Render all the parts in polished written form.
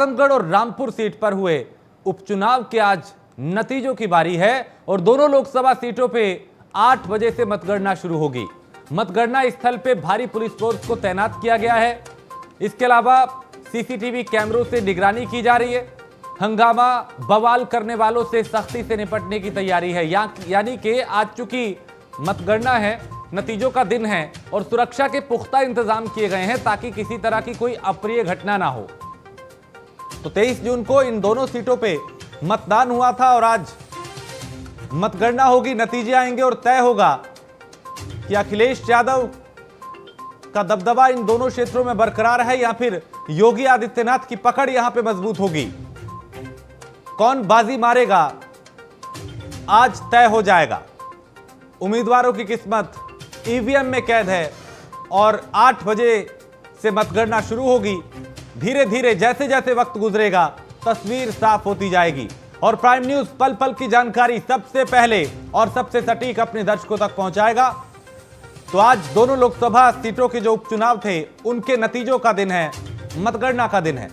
आजमगढ़ और रामपुर सीट पर हुए उपचुनाव के आज नतीजों की बारी है और दोनों लोकसभा सीटों पे 8 बजे से मतगणना शुरू होगी। मतगणना स्थल पे भारी पुलिस फोर्स को तैनात किया गया है। इसके अलावा सीसीटीवी कैमरों से निगरानी की जा रही है। हंगामा बवाल करने वालों से सख्ती से निपटने की तैयारी है। यानी कि आज चूंकि मतगणना है, नतीजों का दिन है और सुरक्षा के पुख्ता इंतजाम किए गए हैं ताकि किसी तरह की कोई अप्रिय घटना ना हो। तो 23 जून को इन दोनों सीटों पे मतदान हुआ था और आज मतगणना होगी, नतीजे आएंगे और तय होगा कि अखिलेश यादव का दबदबा इन दोनों क्षेत्रों में बरकरार है या फिर योगी आदित्यनाथ की पकड़ यहां पे मजबूत होगी। कौन बाजी मारेगा आज तय हो जाएगा। उम्मीदवारों की किस्मत ईवीएम में कैद है और 8 बजे से मतगणना शुरू होगी। धीरे धीरे जैसे जैसे वक्त गुजरेगा तस्वीर साफ होती जाएगी और प्राइम न्यूज पल पल की जानकारी सबसे पहले और सबसे सटीक अपने दर्शकों तक पहुंचाएगा। तो आज दोनों लोकसभा सीटों के जो उपचुनाव थे उनके नतीजों का दिन है, मतगणना का दिन है।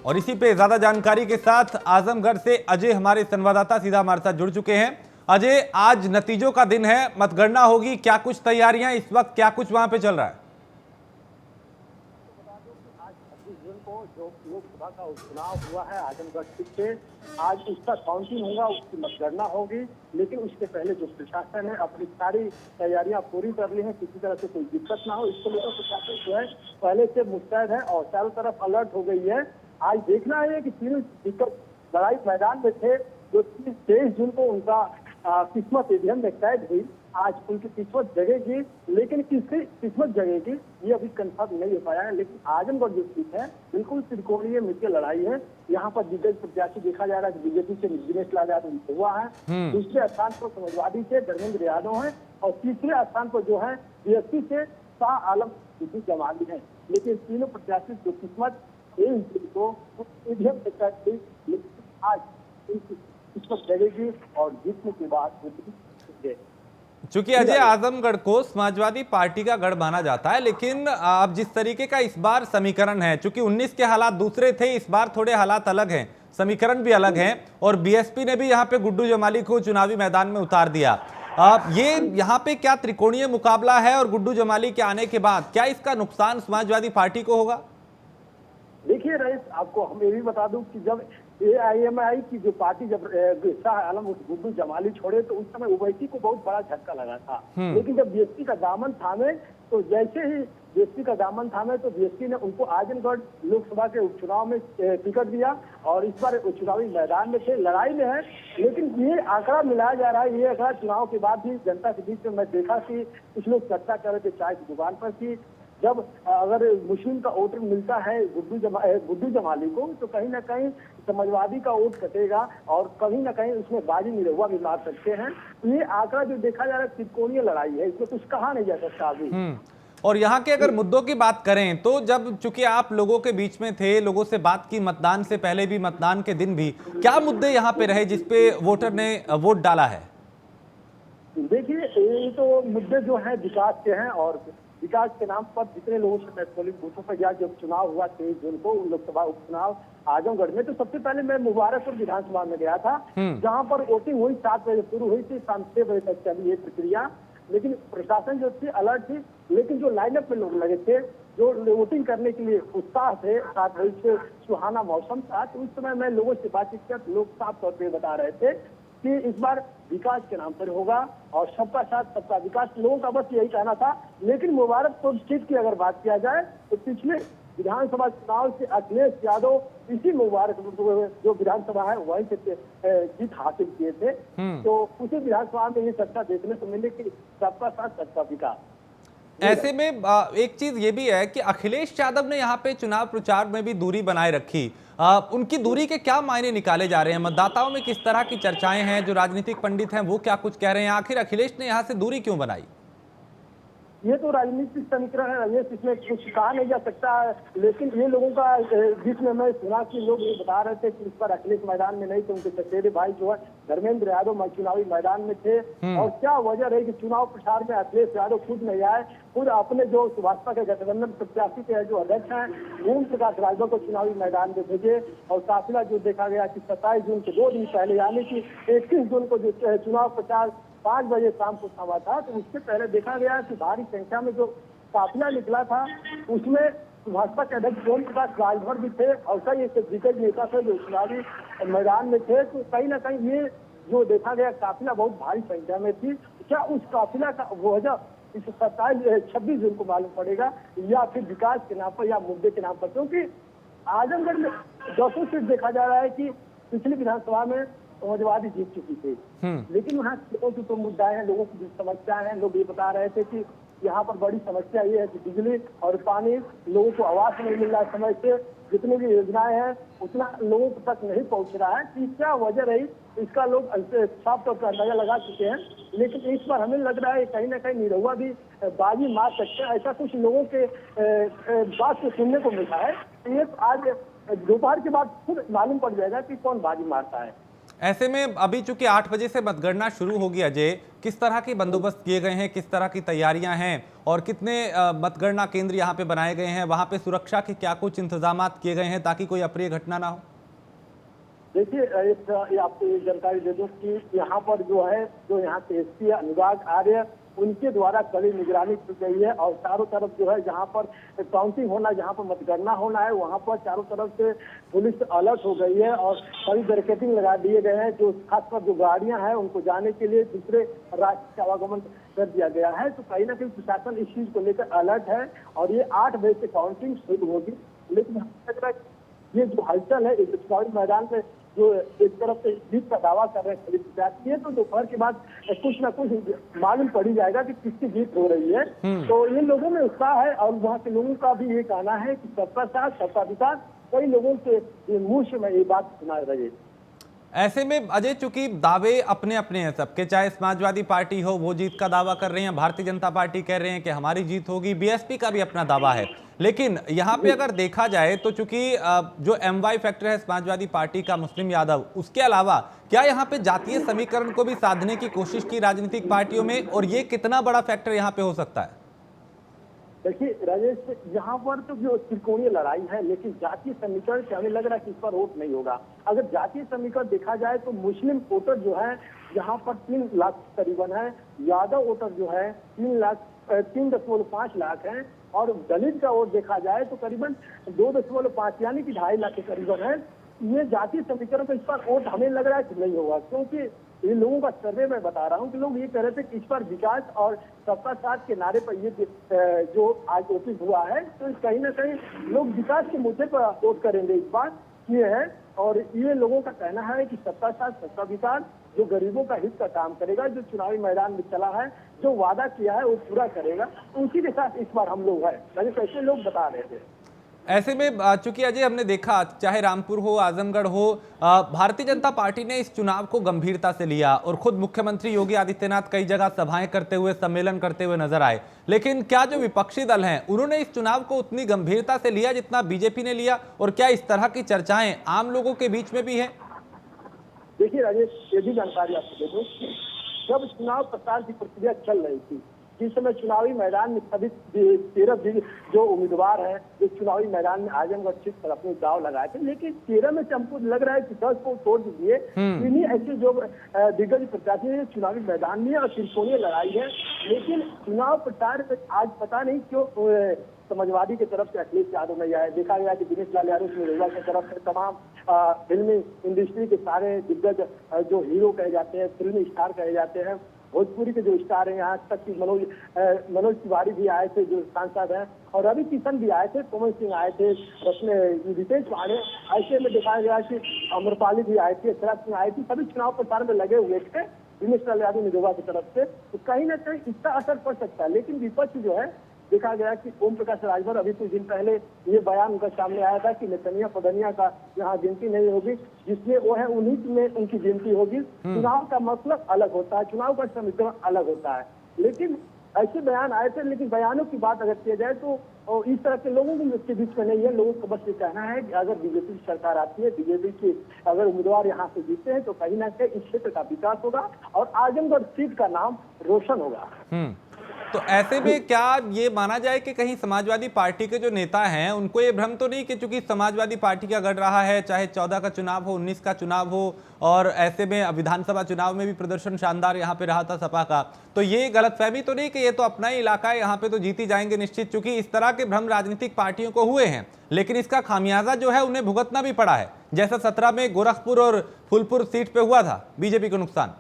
और इसी पे ज्यादा जानकारी के साथ आजमगढ़ से अजय हमारे संवाददाता सीधा हमारे साथ जुड़ चुके हैं। अजय, आज नतीजों का दिन है, मतगणना होगी, क्या कुछ तैयारियां इस वक्त, क्या कुछ वहां पे चल रहा है? जो लोकसभा का उपचुनाव हुआ है आजमगढ़ सीट से, आज उसका काउंटिंग होगा, उसकी मतगणना होगी। लेकिन उसके पहले जो प्रशासन है अपनी सारी तैयारियां पूरी कर ली है, किसी तरह से कोई दिक्कत ना हो इसको लेकर प्रशासन जो है पहले से मुस्तैद है और चारों तरफ अलर्ट हो गई है। आज देखना है कि तीनों दिक्कत लड़ाई मैदान में थे, जो 23 जून को उनका किस्मत ईवीएम में कैद हुई। आज उनकी किस्मत जगेगी, लेकिन किसकी किस्मत जगेगी ये अभी कंफर्म नहीं हो पाया है। लेकिन आजमगढ़ जो सीट है बिल्कुल त्रिकोणीय मुख्य लड़ाई है। यहाँ पर दिग्गज प्रत्याशी देखा जा रहा है, बीजेपी से दिनेश लाल यादव हुआ है, दूसरे स्थान पर समाजवादी से धर्मेंद्र यादव है और तीसरे स्थान पर जो है बीएसपी से शाह आलम जमाली है। लेकिन तीनों प्रत्याशी जो किस्मत को ईवीएम में कैद हुई, लेकिन आज उनकी किस्मत जगेगी और जीतने के बाद चूंकि अजय आजमगढ़ को समाजवादी पार्टी का गढ़ माना जाता है, लेकिन अब जिस तरीके का इस बार समीकरण है, चूंकि 19 के हालात दूसरे थे, इस बार थोड़े हालात अलग हैं, समीकरण भी अलग हैं और बीएसपी ने भी यहां पे गुड्डू जमाली को चुनावी मैदान में उतार दिया। ये यहां पे क्या त्रिकोणीय मुकाबला है और गुड्डू जमाली के आने के बाद क्या इसका नुकसान समाजवादी पार्टी को होगा? देखिए रईस, आपको हम ये भी बता दूं कि जब AIMI की जो पार्टी जब शाह आलम गुड्डू जमाली छोड़े तो उस समय ओवैसी को बहुत बड़ा झटका लगा था। लेकिन जब बीएसपी का दामन थामे तो जैसे ही बीएसपी का दामन थामे तो बीएसपी ने उनको आजमगढ़ लोकसभा के उपचुनाव में टिकट दिया और इस बार चुनावी मैदान में थे, लड़ाई में है। लेकिन ये आंकड़ा मिलाया जा रहा है, ये आंकड़ा चुनाव के बाद भी जनता के बीच में मैं देखा कि कुछ लोग चर्चा कर रहे थे चाय की दुकान पर की जब अगर मुस्लिम का वोट मिलता है गुड्डू जमाली को तो कहीं ना कहीं समाजवादी का वोट कटेगा और कहीं ना कहीं उसमें बाजी निरहुआ भी मार सकते हैं। ये आंकड़ा जो देखा जा रहा है त्रिकोणीय लड़ाई है, इसमें कुछ कहा नहीं जा सकता अभी। और यहाँ के अगर मुद्दों की बात करें तो जब चूंकि आप लोगों के बीच में थे, लोगों से बात की, मतदान से पहले भी मतदान के दिन भी, क्या मुद्दे यहाँ पे रहे जिसपे वोटर ने वोट डाला है? देखिए, ये तो मुद्दे जो है विकास के हैं और विकास के नाम पर जितने लोगों से मैं पोलिंग बूथों पर गया, जब चुनाव हुआ 23 जून को लोकसभा उपचुनाव आजमगढ़ में, तो सबसे पहले मैं मुबारकपुर विधानसभा में गया था, जहां पर वोटिंग हुई 7 बजे शुरू हुई थी, शाम 6 बजे तक चली ये प्रक्रिया। लेकिन प्रशासन जो थी अलर्ट थी, लेकिन जो लाइनअप में लोग लगे थे, जो वोटिंग करने के लिए उत्साह थे, 7 बजे से सुहाना मौसम था, तो उस समय मैं लोगों से बातचीत किया, लोग साफ तौर पर बता रहे थे कि इस बार विकास के नाम पर होगा और सबका साथ सबका विकास, लोगों का बस यही कहना था। लेकिन मुबारकपुर सीट की अगर बात किया जाए तो पिछले विधानसभा चुनाव से अखिलेश यादव इसी मुबारकपुर जो विधानसभा है वहीं से जीत हासिल किए थे, तो उसी विधानसभा में ये चर्चा देखने को मिली कि सबका साथ सबका विकास। ऐसे में एक चीज ये भी है कि अखिलेश यादव ने यहाँ पे चुनाव प्रचार में भी दूरी बनाए रखी। उनकी दूरी के क्या मायने निकाले जा रहे हैं? मतदाताओं में किस तरह की चर्चाएं हैं? जो राजनीतिक पंडित हैं वो क्या कुछ कह रहे हैं? आखिर अखिलेश ने यहाँ से दूरी क्यों बनाई? ये तो राजनीतिक समीकरण है रमेश, इसमें कुछ कहा नहीं जा सकता है। लेकिन ये लोगों का बीच में मैं सुना कि लोग ये बता रहे थे कि इस पर अखिलेश मैदान में नहीं थे, उनके चचेरे भाई जो है धर्मेंद्र यादव चुनावी मैदान में थे। और क्या वजह रही कि चुनाव प्रचार में अखिलेश यादव खुद नहीं आए, खुद अपने जो भाजपा के गठबंधन प्रत्याशी के जो अध्यक्ष हैं ओम प्रकाश राजभर को चुनावी मैदान में भेजे। और काफिला जो देखा गया कि 27 जून के 2 दिन पहले यानी कि 21 जून को जो चुनाव प्रचार 5 बजे शाम को हुआ था, तो उससे पहले देखा गया कि भारी संख्या में जो काफिला निकला था उसमें भाजपा के अध्यक्ष ओम प्रकाश राजभर भी थे और कई ऐसे दिग्गज नेता थे जो चुनावी मैदान में थे। तो कहीं ना कहीं ये जो देखा गया काफिला बहुत भारी संख्या में थी। क्या उस काफिला का वजह इस 26 जून को मालूम पड़ेगा, या फिर विकास के नाम पर या मुद्दे के नाम पर? क्योंकि आजमगढ़ में 200 सीट देखा जा रहा है कि पिछली विधानसभा में समाजवादी जीत चुकी थी, लेकिन वहाँ लोगों की तो मुद्दाएं हैं, लोगों की समस्याएं हैं। लोग ये बता रहे थे कि यहाँ पर बड़ी समस्या ये है कि बिजली और पानी, लोगों को आवास नहीं मिल रहा है समय से, जितनी भी योजनाएं हैं उतना लोगों तक नहीं पहुँच रहा है। कि क्या वजह रही इसका लोग साफ तौर पर अंदाजा लगा चुके हैं। लेकिन इस बार हमें लग रहा है कहीं ना कहीं निरहुआ भी बाजी मार सकते हैं, ऐसा कुछ लोगों के बात से सुनने को मिला है। ये आज दोपहर के बाद खुद मालूम पड़ जाएगा कि कौन बाजी मारता है। ऐसे में अभी चूंकि 8 बजे से मतगणना शुरू होगी अजय, किस तरह के बंदोबस्त किए गए हैं, किस तरह की तैयारियां हैं और कितने मतगणना केंद्र यहाँ पे बनाए गए हैं, वहां पे सुरक्षा के क्या कुछ इंतजामात किए गए हैं ताकि कोई अप्रिय घटना ना हो? देखिए, आपको ये जानकारी दे दूं कि यहाँ पर जो है, जो यहाँ के एसपी अनुराग आर्य, उनके द्वारा कड़ी निगरानी की गई है। और चारों तरफ जो है जहाँ पर काउंटिंग होना, जहाँ पर मतगणना होना है, वहाँ पर चारों तरफ से पुलिस अलर्ट हो गई है और कड़ी बैरिकेडिंग लगा दिए गए हैं। जो खासकर जो गाड़ियां हैं उनको जाने के लिए दूसरे राज्य का आवागमन कर दिया गया है। तो कहीं ना कहीं प्रशासन इस चीज को लेकर अलर्ट है और ये 8 बजे से काउंटिंग शुरू होगी। लेकिन हमें लग रहा है ये जो हलचल है इस चुनावी मैदान में, जो एक तरफ से जीत का दावा कर रहे हैं प्रत्याशी है, तो दोपहर के बाद कुछ ना कुछ मालूम पड़ ही जाएगा कि किसकी जीत हो रही है। तो इन लोगों में उत्साह है और वहाँ के लोगों का भी ये कहना है कि सबका साथ सबका विकास। कई लोगों के मुंह से मैं ये बात सुना रही। ऐसे में अजय, चूंकि दावे अपने अपने हैं सबके, चाहे समाजवादी पार्टी हो वो जीत का दावा कर रहे हैं, भारतीय जनता पार्टी कह रहे हैं कि हमारी जीत होगी, बीएसपी का भी अपना दावा है। लेकिन यहाँ पे अगर देखा जाए तो चूंकि जो एमवाई फैक्टर है समाजवादी पार्टी का, मुस्लिम यादव, उसके अलावा क्या यहाँ पे जातीय समीकरण को भी साधने की कोशिश की राजनीतिक पार्टियों में, और ये कितना बड़ा फैक्टर यहाँ पे हो सकता है? देखिए राजेश, यहाँ पर तो जो त्रिकोणीय लड़ाई है, लेकिन जातीय समीकरण से हमें लग रहा है कि इस पर वोट नहीं होगा। अगर जातीय समीकरण देखा जाए तो मुस्लिम वोटर जो है यहाँ पर 3 लाख करीबन है, यादव वोटर जो है 3.5 लाख है, और दलित का वोट देखा जाए तो करीबन 2.5 यानी कि 2.5 लाख के करीबन है। ये जातीय समीकरण तो इस पर वोट हमें लग रहा है कि नहीं होगा, क्योंकि ये लोगों का सर्वे मैं बता रहा हूँ कि लोग ये कह रहे थे कि इस पर विकास और सबका साथ के नारे पर ये जो आज वोटिंग हुआ है, तो कहीं ना कहीं लोग विकास के मुद्दे पर वोट करेंगे इस बार, ये है। और ये लोगों का कहना है कि सबका साथ सबका विकास, जो गरीबों का हित का काम करेगा, जो चुनावी मैदान में चला है, जो वादा किया है वो पूरा करेगा, उसी के साथ इस बार हम लोग है, ऐसे लोग बता रहे थे। ऐसे में चूंकि अजय हमने देखा, चाहे रामपुर हो, आजमगढ़ हो, भारतीय जनता पार्टी ने इस चुनाव को गंभीरता से लिया और खुद मुख्यमंत्री योगी आदित्यनाथ कई जगह सभाएं करते हुए, सम्मेलन करते हुए नजर आए। लेकिन क्या जो विपक्षी दल हैं उन्होंने इस चुनाव को उतनी गंभीरता से लिया जितना बीजेपी ने लिया, और क्या इस तरह की चर्चाएं आम लोगों के बीच में भी है? देखिए राजेश, ये भी जानकारी आपको दे दूं, जब चुनाव प्रचार की प्रक्रिया चल रही थी, जिस समय चुनावी मैदान में सभी 13 जो उम्मीदवार हैं, जो चुनावी मैदान में आजमगढ़ सीट पर अपने दाव लगाए थे, लेकिन 13 में से हमको लग रहा है कि 10 को तोड़ दीजिए। इन्हीं ऐसे जो दिग्गज प्रत्याशी हैं चुनावी मैदान में, और त्रिकोणीय लड़ाई है। लेकिन चुनाव प्रचार में आज पता नहीं क्यों समाजवादी की तरफ से अखिलेश यादव नहीं आए। देखा गया कि दिनेश लाल यादव निरहुआ की तरफ से तमाम फिल्मी इंडस्ट्री के सारे दिग्गज जो हीरो कहे जाते हैं, फिल्मी स्टार कहे जाते हैं, भोजपुरी के जो स्टार हैं, यहाँ तक कि मनोज तिवारी भी आए थे जो सांसद हैं, और रवि किशन भी आए थे, पवन सिंह आए थे, रितेश पांडे, ऐसे में दिखाया गया कि अमरपाली भी आए थे, अक्षरा सिंह आई थी, सभी चुनाव प्रचार में लगे हुए थे दिनेश लाल यादव निरहुआ की तरफ से। तो कहीं ना कहीं इसका असर पड़ सकता है। लेकिन विपक्ष जो है, देखा गया कि ओम प्रकाश राजभर अभी कुछ दिन पहले ये बयान उनका सामने आया था कि नेतनिया पदनिया का यहाँ गिनती नहीं होगी, जिसमें वो है उन्हीं में उनकी गिनती होगी। चुनाव का मतलब अलग होता है, चुनाव का समीकरण अलग होता है। लेकिन ऐसे बयान आए थे, लेकिन बयानों की बात अगर किया जाए तो इस तरह के लोगों के बीच में नहीं है। लोगों को बस ये कहना है कि अगर बीजेपी की सरकार आती है, बीजेपी के अगर उम्मीदवार यहाँ से जीते हैं तो कहीं ना कहीं इस क्षेत्र का विकास होगा और आजमगढ़ सीट का नाम रोशन होगा। तो ऐसे में क्या ये माना जाए कि कहीं समाजवादी पार्टी के जो नेता हैं उनको ये भ्रम तो नहीं कि चूंकि समाजवादी पार्टी का गढ़ रहा है, चाहे 14 का चुनाव हो, 19 का चुनाव हो, और ऐसे में विधानसभा चुनाव में भी प्रदर्शन शानदार यहाँ पे रहा था सपा का, तो ये गलतफहमी तो नहीं कि ये तो अपना ही इलाका है, यहाँ पे तो जीती जाएंगे निश्चित, चूंकि इस तरह के भ्रम राजनीतिक पार्टियों को हुए हैं, लेकिन इसका खामियाजा जो है उन्हें भुगतना भी पड़ा है, जैसा 17 में गोरखपुर और फूलपुर सीट पे हुआ था बीजेपी को नुकसान।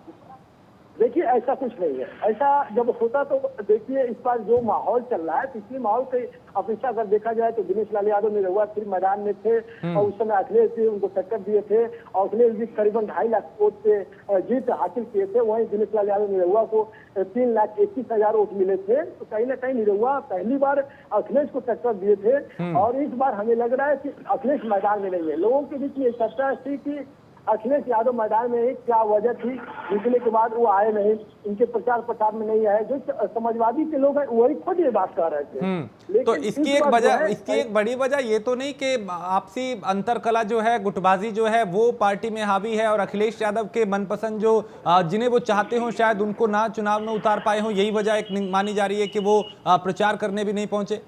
देखिए ऐसा कुछ नहीं है। ऐसा जब होता तो देखिए इस बार जो माहौल चल रहा है, पिछले माहौल की अपेक्षा अगर देखा जाए तो दिनेश लाल यादव निरहुआ फिर मैदान में थे और उस समय अखिलेश जी उनको टक्कर दिए थे और अखिलेश जी करीबन 2.5 लाख वोट से जीत हासिल किए थे। वहीं दिनेश लाल यादव निरहुआ को 3,21,000 वोट मिले थे। तो कहीं ना कहीं निरहुआ पहली बार अखिलेश को टक्कर दिए थे और इस बार हमें लग रहा है कि अखिलेश मैदान में नहीं है। लोगों के बीच में चर्चा थी कि अखिलेश यादव मैदान में है, क्या वजह थी जीतने के बाद वो आए नहीं, इनके प्रचार प्रसार में नहीं आए। जो समाजवादी के लोग हैं वही खुद ये बात कह रहे थे। तो इसकी एक बड़ी वजह ये तो नहीं कि आपसी अंतरकला जो है, गुटबाजी जो है वो पार्टी में हावी है और अखिलेश यादव के मनपसंद जो जिन्हें वो चाहते हो शायद उनको ना चुनाव में उतार पाए हो, यही वजह एक मानी जा रही है कि वो प्रचार करने भी नहीं पहुंचे।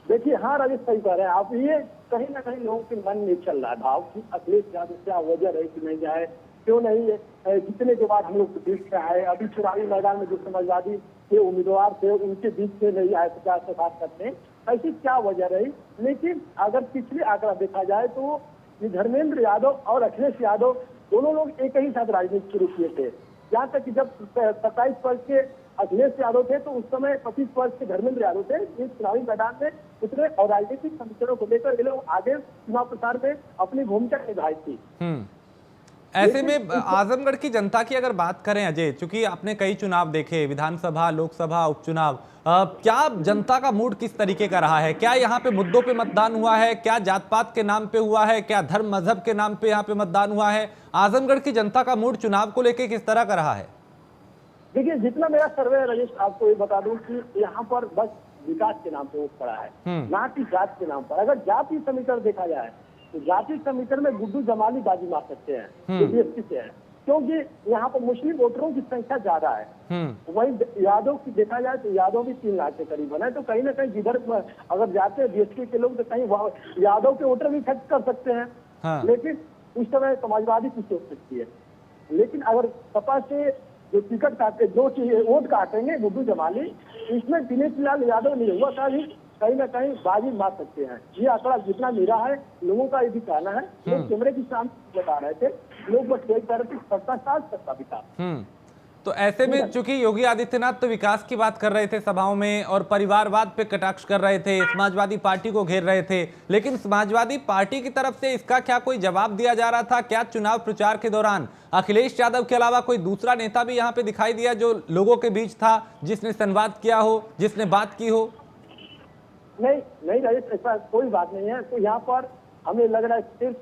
देखिए हाँ राजेश सही कह रहे हैं आप। ये कहीं ना कहीं लोगों के मन में चल रहा है भाव कि अखिलेश यादव क्या वजह रही कि नहीं जाए, क्यों नहीं जीतने के बाद हम लोग बीच से आए। अभी चुनावी मैदान में जो समाजवादी के उम्मीदवार थे उनके बीच से नहीं आए 50 से बात करते हैं, ऐसी क्या वजह रही। लेकिन अगर पिछले आंकड़ा देखा जाए तो ये धर्मेंद्र यादव और अखिलेश यादव दोनों लोग एक ही साथ राजनीति शुरू किए थे। यहाँ तक कि जब 27 वर्ष के अखिलेश यादव थे तो उस समय 25 वर्ष के धर्मेंद्र यादव थे। इस चुनावी मैदान में उतरे और राजनीतिक समीकरणों को लेकर ये लोग आगे चुनाव प्रचार में अपनी भूमिका निभाई थी। ऐसे में आजमगढ़ की जनता की अगर बात करें अजय, चूंकि आपने कई चुनाव देखे, विधानसभा, लोकसभा, उपचुनाव, क्या जनता का मूड किस तरीके का रहा है? क्या यहाँ पे मुद्दों पे मतदान हुआ है? क्या जात पात के नाम पे हुआ है? क्या धर्म मजहब के नाम पे यहाँ पे मतदान हुआ है? आजमगढ़ की जनता का मूड चुनाव को लेकर किस तरह का रहा है? देखिए जितना मेरा सर्वे है रजेश, आपको ये बता दूं कि यहाँ पर बस विकास के नाम पे वोट पड़ा है, ना कि जात के नाम पर। अगर जाति समीकरण देखा जाए तो जाति समीकरण में गुड्डू जमाली बाजी मार सकते हैं जो बीएसपी से है, क्योंकि यहाँ पर मुस्लिम वोटरों की संख्या ज्यादा है। वहीं यादव की देखा जाए तो यादव भी 3 लाख के करीब है। तो कहीं ना कहीं जिधर अगर जाते हैं बीएसपी के लोग तो कहीं यादव के वोटर भी खर्च कर सकते हैं। लेकिन उस समय समाजवादी की सोच सकती है। लेकिन अगर सपा से जो टिकट काटे, जो वोट काटेंगे गुड्डू जमाली, इसमें दिनेश लाल यादव निरहुआ का भी कहीं ना कहीं बाजी मार सकते हैं। ये आंकड़ा जितना मेरा है, लोगों का ये भी कहना है। लोग कैमरे के सामने बता रहे थे, लोग बस यही कह रहे थे सत्ता साथ सत्ता विकास। तो ऐसे में चूंकि योगी आदित्यनाथ तो विकास की बात कर रहे थे सभाओं में और परिवारवाद पे कटाक्ष कर रहे थे, समाजवादी पार्टी को घेर रहे थे, लेकिन समाजवादी पार्टी की तरफ से इसका क्या कोई जवाब दिया जा रहा था? क्या चुनाव प्रचार के दौरान अखिलेश यादव के अलावा कोई दूसरा नेता भी यहाँ पे दिखाई दिया जो लोगों के बीच था, जिसने संवाद किया हो, जिसने बात की हो? नहीं राजेश, ऐसा कोई बात नहीं है। तो यहाँ पर हमें लग रहा है सिर्फ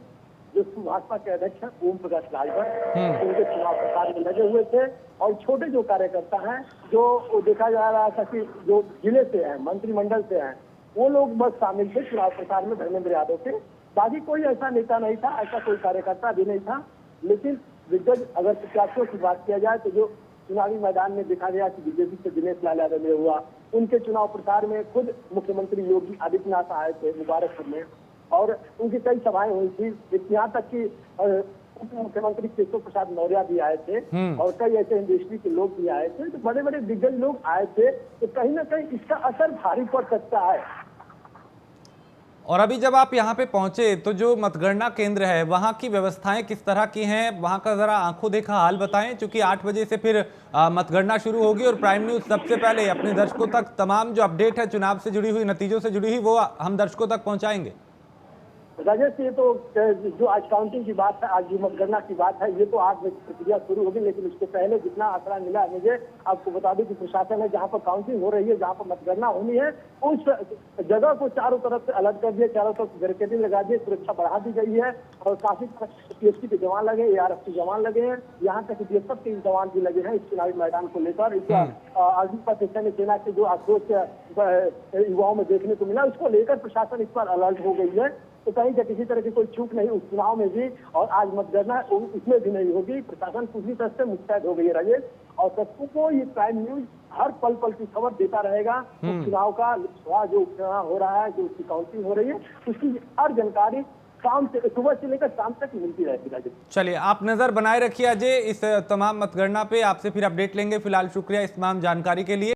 जो भाजपा के अध्यक्ष हैं ओम प्रकाश राजभर उनके चुनाव प्रचार में लगे हुए थे और छोटे जो कार्यकर्ता हैं, जो देखा जा रहा था कि जो जिले से हैं, मंत्रिमंडल से हैं, वो लोग बस शामिल थे चुनाव प्रचार में धर्मेंद्र यादव के। बाकी कोई ऐसा नेता नहीं था, ऐसा कोई कार्यकर्ता भी नहीं था। लेकिन दिग्गज अगर प्रत्याशियों की बात किया जाए तो जो चुनावी मैदान में देखा गया कि बीजेपी से दिनेश लाल यादव ने हुआ, उनके चुनाव प्रचार में खुद मुख्यमंत्री योगी आदित्यनाथ आए थे मुबारकपुर में और उनकी कई सभाएं हुई थी। यहाँ तक कि उप मुख्यमंत्री केशव प्रसाद मौर्य भी आए थे और कई ऐसे इंडस्ट्री के लोग भी आए थे। तो बड़े बड़े दिग्गज लोग आए थे। तो कहीं ना कहीं इसका असर भारी पड़ सकता है। और अभी जब आप यहाँ पे पहुंचे तो जो मतगणना केंद्र है वहाँ की व्यवस्थाएं किस तरह की हैं? वहाँ का जरा आंखों देखा हाल बताएं, क्योंकि 8 बजे से फिर मतगणना शुरू होगी और प्राइम न्यूज सबसे पहले अपने दर्शकों तक तमाम जो अपडेट है चुनाव से जुड़ी हुई, नतीजों से जुड़ी हुई, वो हम दर्शकों तक पहुंचाएंगे। राजेश, ये तो जो आज काउंटिंग की बात है, आज जो मतगणना की बात है, ये तो आज प्रक्रिया शुरू होगी, लेकिन उसके पहले जितना आंकड़ा मिला है मुझे, आपको बता दूं कि प्रशासन है जहां पर काउंटिंग हो रही है, जहां पर मतगणना होनी है, उस जगह को चारों तरफ से अलर्ट कर दिया, चारों तरफ बैरिकेडिंग लगा दिए, सुरक्षा बढ़ा दी गई है और काफी पीएसपी के जवान लगे, एआरएफ के जवान लगे हैं, यहाँ तक बीएसएफ के जवान भी लगे हैं इस चुनावी मैदान को लेकर। इस अग्निपथ सैन्य सेना के जो आक्रोश युवाओं में देखने को मिला, उसको लेकर प्रशासन इस पर अलर्ट हो गई है। तो कहीं से किसी तरह की कोई चूक नहीं उस चुनाव में भी, और आज मतगणना उसमें भी नहीं होगी। प्रशासन पूरी तरह से मुस्तैद हो गई है राजेश, और सबको को ये प्राइम न्यूज हर पल पल की खबर देता रहेगा। तो चुनाव का जो उपचुनाव हो रहा है, जो उसकी काउंटिंग हो रही है, उसकी हर जानकारी शाम से, सुबह से लेकर शाम तक मिलती रहेगी राजेश। चलिए, आप नजर बनाए रखिए अजय इस तमाम मतगणना पे, आपसे फिर अपडेट लेंगे। फिलहाल शुक्रिया इस तमाम जानकारी के लिए।